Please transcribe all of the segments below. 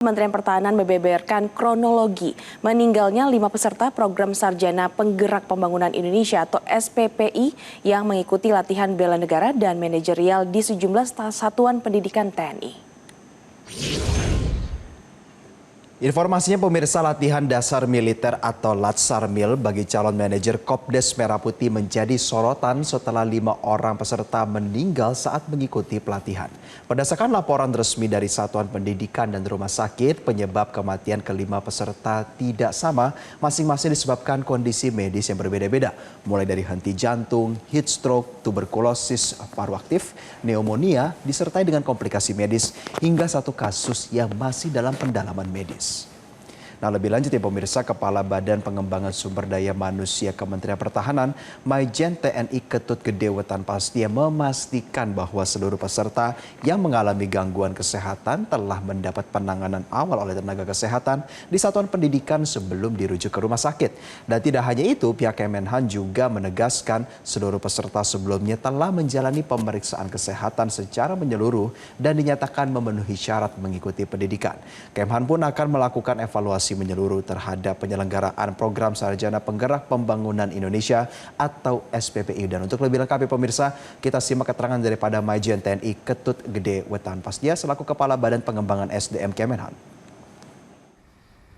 Kementerian Pertahanan membeberkan kronologi meninggalnya 5 peserta program Sarjana Penggerak Pembangunan Indonesia atau SPPI yang mengikuti latihan bela negara dan manajerial di sejumlah satuan pendidikan TNI. Informasinya pemirsa, latihan dasar militer atau Latsarmil bagi calon manajer Kopdes Merah Putih menjadi sorotan setelah 5 orang peserta meninggal saat mengikuti pelatihan. Berdasarkan laporan resmi dari Satuan Pendidikan dan Rumah Sakit, penyebab kematian kelima peserta tidak sama, masing-masing disebabkan kondisi medis yang berbeda-beda, mulai dari henti jantung, heat stroke, tuberkulosis paru aktif, pneumonia, disertai dengan komplikasi medis, hingga satu kasus yang masih dalam pendalaman medis. Nah, lebih lanjut ya pemirsa, Kepala Badan Pengembangan Sumber Daya Manusia Kementerian Pertahanan, Maijen TNI Ketut Gede Wetan Pastia memastikan bahwa seluruh peserta yang mengalami gangguan kesehatan telah mendapat penanganan awal oleh tenaga kesehatan di satuan pendidikan sebelum dirujuk ke rumah sakit. Dan tidak hanya itu, pihak Kemenhan juga menegaskan seluruh peserta sebelumnya telah menjalani pemeriksaan kesehatan secara menyeluruh dan dinyatakan memenuhi syarat mengikuti pendidikan. Kemhan pun akan melakukan evaluasi menyeluruh terhadap penyelenggaraan program Sarjana Penggerak Pembangunan Indonesia atau SPPI. Dan untuk lebih lengkap pemirsa, kita simak keterangan daripada Maijen TNI Ketut Gede Wetan Pastia selaku Kepala Badan Pengembangan SDM Kemenhan.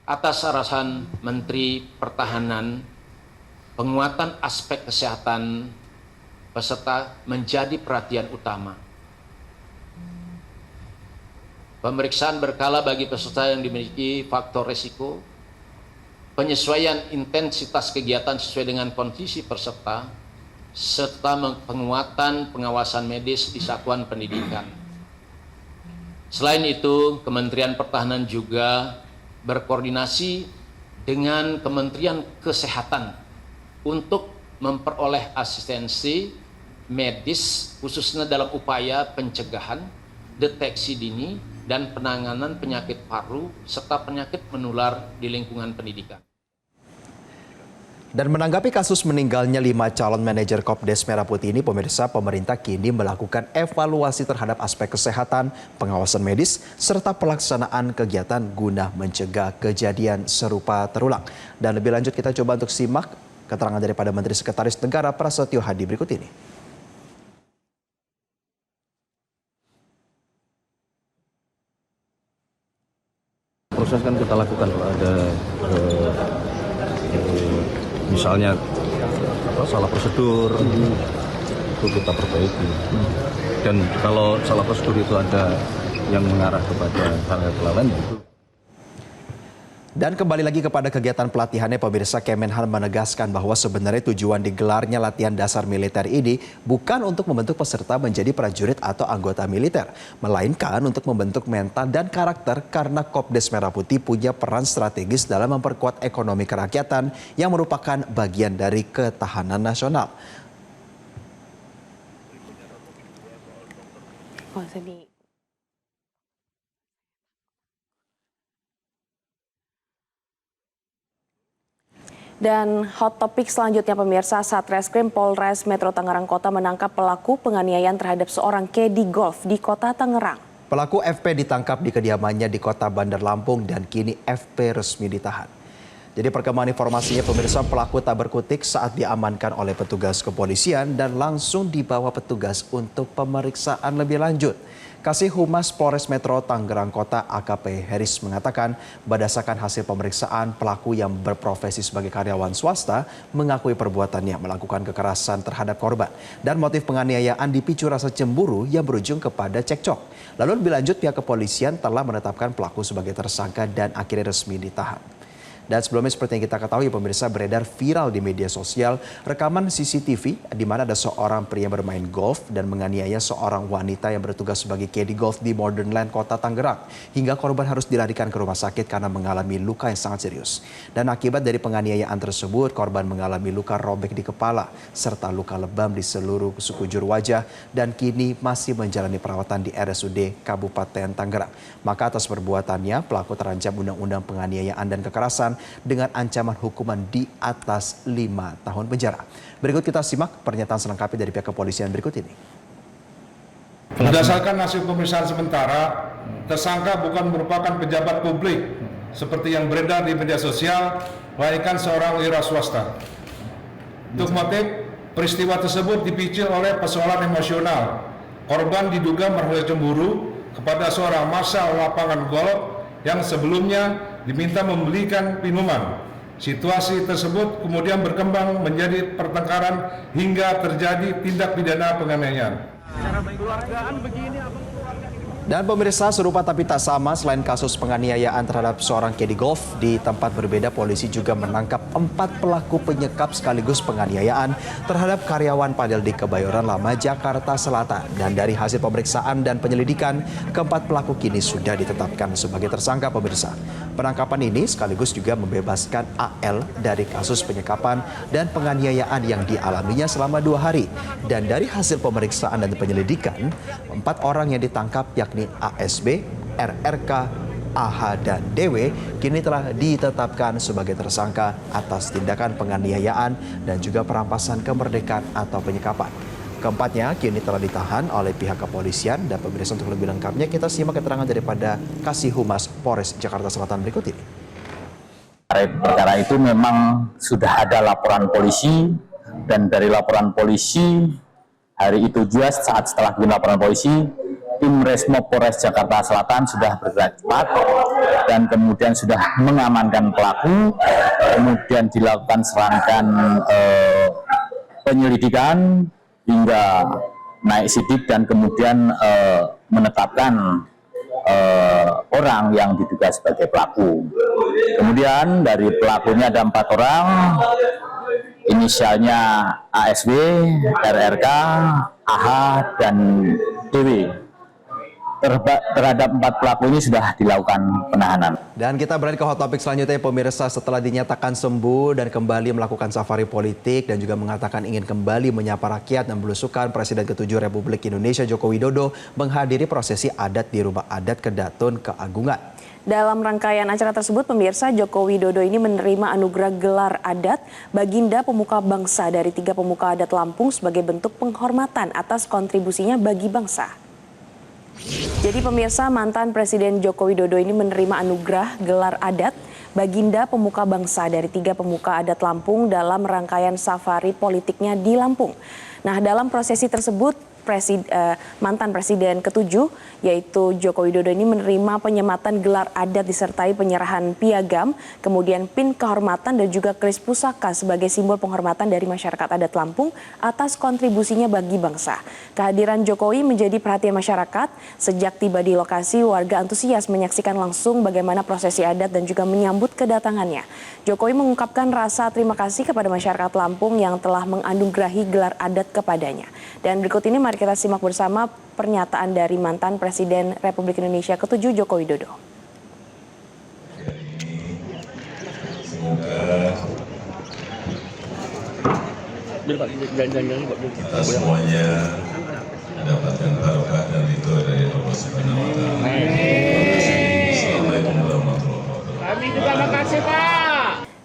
Atas arahan Menteri Pertahanan, penguatan aspek kesehatan peserta menjadi perhatian utama. Pemeriksaan berkala bagi peserta yang dimiliki faktor risiko, penyesuaian intensitas kegiatan sesuai dengan kondisi peserta, serta penguatan pengawasan medis di satuan pendidikan. Selain itu, Kementerian Pertahanan juga berkoordinasi dengan Kementerian Kesehatan untuk memperoleh asistensi medis khususnya dalam upaya pencegahan, deteksi dini, dan penanganan penyakit paru serta penyakit menular di lingkungan pendidikan. Dan menanggapi kasus meninggalnya 5 calon manajer Kopdes Merah Putih ini, pemirsa, pemerintah kini melakukan evaluasi terhadap aspek kesehatan, pengawasan medis, serta pelaksanaan kegiatan guna mencegah kejadian serupa terulang. Dan lebih lanjut kita coba untuk simak keterangan daripada Menteri Sekretaris Negara Prasetyo Hadi berikut ini. Proses kan kita lakukan, ada misalnya salah prosedur itu kita perbaiki, dan kalau salah prosedur itu ada yang mengarah kepada hal-hal kelalaian itu. Dan kembali lagi kepada kegiatan pelatihannya, pemirsa, Kemenhan menegaskan bahwa sebenarnya tujuan digelarnya latihan dasar militer ini bukan untuk membentuk peserta menjadi prajurit atau anggota militer, melainkan untuk membentuk mental dan karakter karena Kopdes Merah Putih punya peran strategis dalam memperkuat ekonomi kerakyatan yang merupakan bagian dari ketahanan nasional. Dan hot topic selanjutnya pemirsa, Satreskrim Polres Metro Tangerang Kota menangkap pelaku penganiayaan terhadap seorang kedi golf di Kota Tangerang. Pelaku FP ditangkap di kediamannya di Kota Bandar Lampung dan kini FP resmi ditahan. Jadi perkembangan informasinya pemirsa, pelaku tak berkutik saat diamankan oleh petugas kepolisian dan langsung dibawa petugas untuk pemeriksaan lebih lanjut. Kasih Humas Polres Metro Tangerang Kota AKP Heris mengatakan berdasarkan hasil pemeriksaan, pelaku yang berprofesi sebagai karyawan swasta mengakui perbuatannya melakukan kekerasan terhadap korban dan motif penganiayaan dipicu rasa cemburu yang berujung kepada cekcok. Lalu lebih lanjut, pihak kepolisian telah menetapkan pelaku sebagai tersangka dan akhirnya resmi ditahan. Dan sebelumnya seperti yang kita ketahui pemirsa, beredar viral di media sosial rekaman CCTV di mana ada seorang pria bermain golf dan menganiaya seorang wanita yang bertugas sebagai caddy golf di Modern Land Kota Tangerang. Hingga korban harus dilarikan ke rumah sakit karena mengalami luka yang sangat serius. Dan akibat dari penganiayaan tersebut, korban mengalami luka robek di kepala serta luka lebam di seluruh sekujur wajah dan kini masih menjalani perawatan di RSUD Kabupaten Tangerang. Maka atas perbuatannya, pelaku terancam Undang-Undang Penganiayaan dan Kekerasan dengan ancaman hukuman di atas 5 tahun penjara. Berikut kita simak pernyataan selengkapnya dari pihak kepolisian berikut ini. Berdasarkan hasil pemeriksaan sementara, tersangka bukan merupakan pejabat publik seperti yang beredar di media sosial, melainkan seorang wira swasta. Untuk motif, peristiwa tersebut dipicu oleh persoalan emosional. Korban diduga merasa cemburu kepada seorang marshal lapangan golf yang sebelumnya diminta membelikan minuman. Situasi tersebut kemudian berkembang menjadi pertengkaran hingga terjadi tindak pidana penganiayaan. Dan pemirsa, serupa tapi tak sama, selain kasus penganiayaan terhadap seorang caddy golf, di tempat berbeda polisi juga menangkap 4 pelaku penyekap sekaligus penganiayaan terhadap karyawan padel di Kebayoran Lama, Jakarta Selatan. Dan dari hasil pemeriksaan dan penyelidikan, keempat pelaku kini sudah ditetapkan sebagai tersangka, pemirsa. Penangkapan ini sekaligus juga membebaskan AL dari kasus penyekapan dan penganiayaan yang dialaminya selama 2 hari. Dan dari hasil pemeriksaan dan penyelidikan, 4 orang yang ditangkap yakni ASB, RRK, AH, dan DW kini telah ditetapkan sebagai tersangka atas tindakan penganiayaan dan juga perampasan kemerdekaan atau penyekapan. Keempatnya kini telah ditahan oleh pihak kepolisian, dan pemirsa untuk lebih lengkapnya kita simak keterangan daripada Kasih Humas Polres Jakarta Selatan berikut ini. Perkara itu memang sudah ada laporan polisi, dan dari laporan polisi hari itu juga saat setelah laporan polisi, tim Resmo Polres Jakarta Selatan sudah bergerak cepat dan kemudian sudah mengamankan pelaku, kemudian dilakukan serangkaian penyelidikan hingga naik sidik dan kemudian menetapkan orang yang diduga sebagai pelaku. Kemudian dari pelakunya ada 4 orang, inisialnya ASB, RRK, AH, dan DW. Terhadap 4 pelaku ini sudah dilakukan penahanan. Dan kita beralih ke hot topic selanjutnya, pemirsa. Setelah dinyatakan sembuh dan kembali melakukan safari politik dan juga mengatakan ingin kembali menyapa rakyat dan belusukan, Presiden ke-7 Republik Indonesia Joko Widodo menghadiri prosesi adat di Rumah Adat Kedatun Keagungan. Dalam rangkaian acara tersebut, pemirsa, Joko Widodo ini menerima anugerah gelar adat Baginda Pemuka Bangsa dari 3 pemuka adat Lampung sebagai bentuk penghormatan atas kontribusinya bagi bangsa. Jadi pemirsa, mantan Presiden Joko Widodo ini menerima anugerah gelar adat Baginda Pemuka Bangsa dari 3 pemuka adat Lampung dalam rangkaian safari politiknya di Lampung. Nah, dalam prosesi tersebut, mantan Presiden ke-7 yaitu Joko Widodo ini menerima penyematan gelar adat disertai penyerahan piagam, kemudian pin kehormatan dan juga keris pusaka sebagai simbol penghormatan dari masyarakat adat Lampung atas kontribusinya bagi bangsa. Kehadiran Jokowi menjadi perhatian masyarakat. Sejak tiba di lokasi, warga antusias menyaksikan langsung bagaimana prosesi adat dan juga menyambut kedatangannya. Jokowi mengungkapkan rasa terima kasih kepada masyarakat Lampung yang telah menganugerahi gelar adat kepadanya. Dan berikut ini mari kita simak bersama pernyataan dari mantan Presiden Republik Indonesia ke-7 Joko Widodo. Kita semuanya mendapatkan barokah dan ridho dari Allah Subhanahu wa Ta'ala. Assalamualaikum warahmatullahi wabarakatuh. Kami juga makasih, Pak.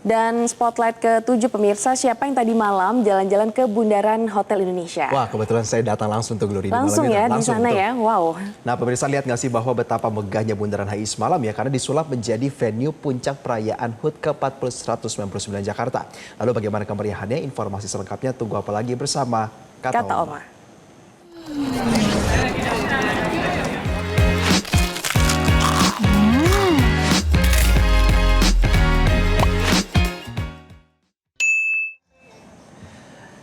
Dan spotlight ke-7 pemirsa, siapa yang tadi malam jalan-jalan ke Bundaran Hotel Indonesia? Wah, kebetulan saya datang langsung untuk Glory langsung di malam ya, ini. di sana betul. ya, wow. Nah, pemirsa lihat nggak sih bahwa betapa megahnya Bundaran HI semalam ya, karena disulap menjadi venue puncak perayaan HUT ke-199 Jakarta. Lalu bagaimana kemeriahannya? Informasi selengkapnya tunggu apa lagi bersama Kata Oma.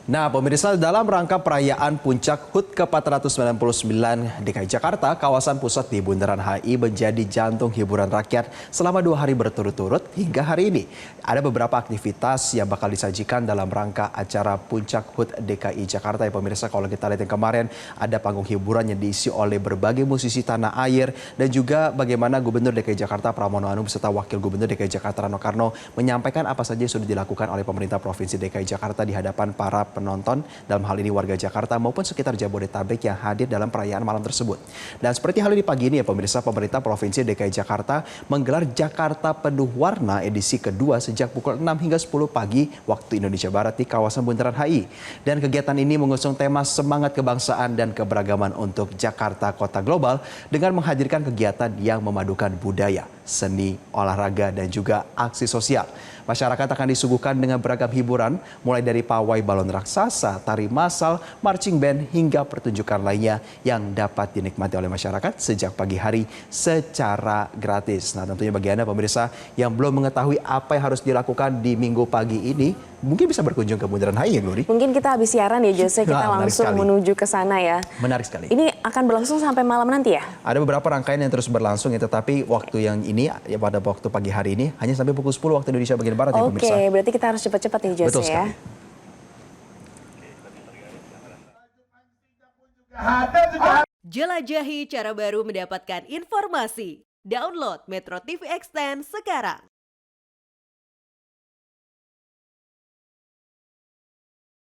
Nah, pemirsa, dalam rangka perayaan puncak HUT ke-499 DKI Jakarta, kawasan pusat di Bundaran HI menjadi jantung hiburan rakyat selama 2 hari berturut-turut hingga hari ini. Ada beberapa aktivitas yang bakal disajikan dalam rangka acara puncak HUT DKI Jakarta ya pemirsa. Kalau kita lihat yang kemarin, ada panggung hiburan yang diisi oleh berbagai musisi tanah air dan juga bagaimana Gubernur DKI Jakarta Pramono Anung beserta Wakil Gubernur DKI Jakarta Rano Karno menyampaikan apa saja yang sudah dilakukan oleh pemerintah Provinsi DKI Jakarta di hadapan para penonton, dalam hal ini warga Jakarta maupun sekitar Jabodetabek yang hadir dalam perayaan malam tersebut. Dan seperti hal ini pagi ini ya pemirsa, pemerintah Provinsi DKI Jakarta menggelar Jakarta Penuh Warna edisi kedua sejak pukul 6 hingga 10 pagi waktu Indonesia Barat di kawasan Bundaran HI. Dan kegiatan ini mengusung tema semangat kebangsaan dan keberagaman untuk Jakarta Kota Global dengan menghadirkan kegiatan yang memadukan budaya, seni, olahraga, dan juga aksi sosial. Masyarakat akan disuguhkan dengan beragam hiburan, mulai dari pawai balon raksasa, tari massal, marching band, hingga pertunjukan lainnya yang dapat dinikmati oleh masyarakat sejak pagi hari secara gratis. Nah, tentunya bagi Anda pemirsa yang belum mengetahui apa yang harus dilakukan di minggu pagi ini, mungkin bisa berkunjung ke Bundaran HI ya, Glory? Mungkin kita habis siaran ya, Jose, kita Menarik langsung sekali. menuju ke sana ya. Menarik sekali. Ini akan berlangsung sampai malam nanti ya? Ada beberapa rangkaian yang terus berlangsung ya, tetapi waktu yang ini ya pada waktu pagi hari ini hanya sampai pukul 10 waktu Indonesia bagian Barat ya pemirsa. Oke, berarti kita harus cepat-cepat nih, Jose. Betul Ya. sekali. Jelajahi cara baru mendapatkan informasi. Download Metro TV Extend sekarang.